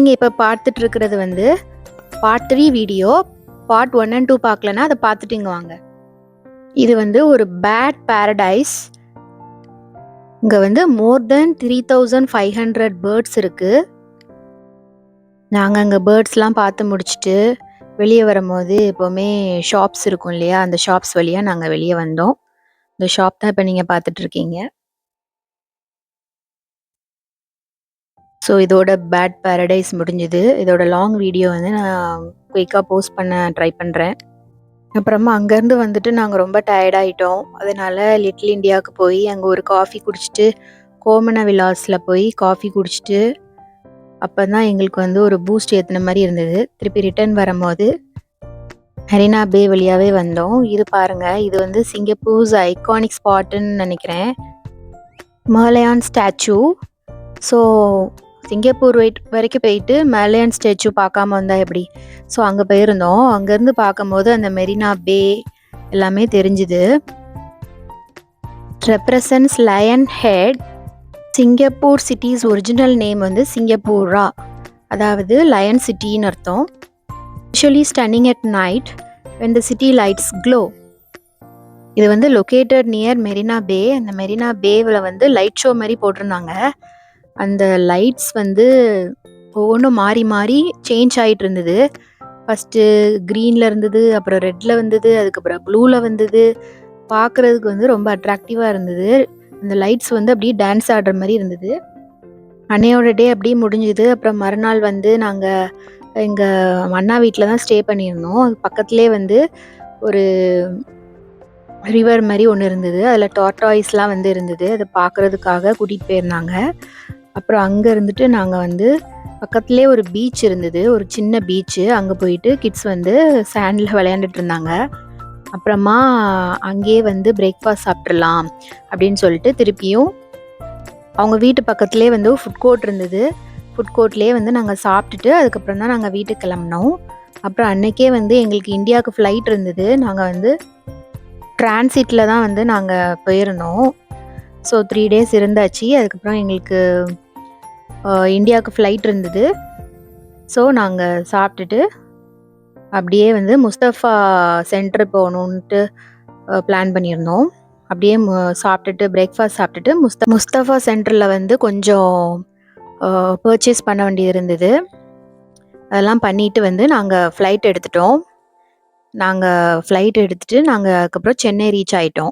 நீங்கள் இப்போ பார்த்துட்டு இருக்கிறது வந்து பார்ட் 3 வீடியோ. பார்ட் 1 and 2 பார்க்கலன்னா அதை பார்த்துட்டு வாங்க. இது வந்து ஒரு பேட் பேரடைஸ். இங்கே வந்து மோர் தென் 3500 பேர்ட்ஸ் இருக்குது. நாங்கள் அங்கே பேர்ட்ஸ்லாம் பார்த்து முடிச்சுட்டு வெளியே வரும்போது எப்போவுமே ஷாப்ஸ் இருக்கும் இல்லையா, அந்த ஷாப்ஸ் வழியாக நாங்கள் வெளியே வந்தோம். இந்த ஷாப் தான் இப்போ நீங்கள் பார்த்துட்ருக்கீங்க. ஸோ இதோட பேட் பேரடைஸ் முடிஞ்சுது. இதோட லாங் வீடியோ வந்து நான் குயிக்காக போஸ்ட் பண்ண ட்ரை பண்ணுறேன். அப்புறமா அங்கேருந்து வந்துட்டு நாங்கள் ரொம்ப டயர்டாயிட்டோம். அதனால் லிட்டில் இண்டியாவுக்கு போய் அங்கே ஒரு காஃபி குடிச்சிட்டு கோமன விலாஸில் போய் காஃபி குடிச்சிட்டு அப்போ தான் எங்களுக்கு வந்து ஒரு பூஸ்ட் ஏற்றின மாதிரி இருந்தது. திருப்பி ரிட்டர்ன் வரும்போது மெரினா பே வழியாகவே வந்தோம். இது பாருங்கள், இது வந்து சிங்கப்பூர்ஸ் ஐகானிக் ஸ்பாட்டுன்னு நினைக்கிறேன், மர்லியான் ஸ்டாச்சு. ஸோ சிங்கப்பூர் வரைக்கும் போயிட்டு மர்லியான் ஸ்டாச்சு பார்க்காம வந்தால் எப்படி? ஸோ அங்கே போயிருந்தோம். அங்கேருந்து பார்க்கும்போது அந்த மெரினா பே எல்லாமே தெரிஞ்சுது. Represents lion head. Singapore city's original name வந்து சிங்கப்பூரா, அதாவது லயன் சிட்டின்னு அர்த்தம். Usually stunning at night when the city lights glow. இது வந்து லொக்கேட்டட் நியர் மெரினா பே. அந்த மெரினா பேவில் வந்து லைட் ஷோ மாதிரி போட்டிருந்தாங்க. அந்த லைட்ஸ் வந்து ஒவ்வொன்றும் மாறி மாறி சேஞ்ச் ஆகிட்டு இருந்தது. ஃபஸ்ட்டு க்ரீனில் இருந்தது, அப்புறம் ரெட்டில் வந்தது, அதுக்கப்புறம் ப்ளூவில் வந்தது. பார்க்குறதுக்கு வந்து ரொம்ப அட்ராக்டிவாக இருந்தது. அந்த லைட்ஸ் வந்து அப்படியே டான்ஸ் ஆடுற மாதிரி இருந்தது. அன்னையோட டே அப்படியே முடிஞ்சுது. அப்புறம் மறுநாள் வந்து நாங்கள் எங்கள் அண்ணா வீட்டில் தான் ஸ்டே பண்ணியிருந்தோம். அது பக்கத்துலேயே வந்து ஒரு ரிவர் மாதிரி ஒன்று இருந்தது. அதில் டார்டாய்ஸ்லாம் வந்து இருந்தது. அதை பார்க்குறதுக்காக கூட்டிகிட்டு போயிருந்தாங்க. அப்புறம் அங்கே இருந்துட்டு நாங்கள் வந்து பக்கத்துலேயே ஒரு பீச் இருந்தது, ஒரு சின்ன பீச்சு. அங்கே போயிட்டு கிட்ஸ் வந்து சாண்டில் விளையாண்டுட்டு இருந்தாங்க. அப்புறமா அங்கேயே வந்து பிரேக்ஃபாஸ்ட் சாப்பிட்றலாம் அப்படின்னு சொல்லிட்டு திருப்பியும் அவங்க வீட்டு பக்கத்துலேயே வந்து ஃபுட் கோர்ட் இருந்தது. ஃபுட் கோர்ட்லேயே வந்து நாங்கள் சாப்பிட்டுட்டு அதுக்கப்புறம் தான் நாங்கள் வீட்டுக்கு கிளம்புனோம். அப்புறம் அன்றைக்கே வந்து எங்களுக்கு இந்தியாவுக்கு ஃப்ளைட் இருந்தது. நாங்கள் வந்து டிரான்சிட்டில் தான் வந்து நாங்கள் போயிருந்தோம். So 3 days இருந்தாச்சு. அதுக்கப்புறம் எங்களுக்கு இந்தியாவுக்கு ஃப்ளைட் இருந்தது. ஸோ நாங்கள் சாப்பிட்டுட்டு அப்படியே வந்து முஸ்தஃபா சென்டர் போகணுன்ட்டு பிளான் பண்ணியிருந்தோம். அப்படியே சாப்பிட்டுட்டு பிரேக்ஃபாஸ்ட் சாப்பிட்டுட்டு முஸ்தஃபா சென்டரில் வந்து கொஞ்சம் பர்ச்சேஸ் பண்ண வேண்டியது இருந்தது. அதெல்லாம் பண்ணிவிட்டு வந்து நாங்கள் ஃப்ளைட் எடுத்துகிட்டு நாங்கள் அதுக்கப்புறம் சென்னை ரீச் ஆகிட்டோம்.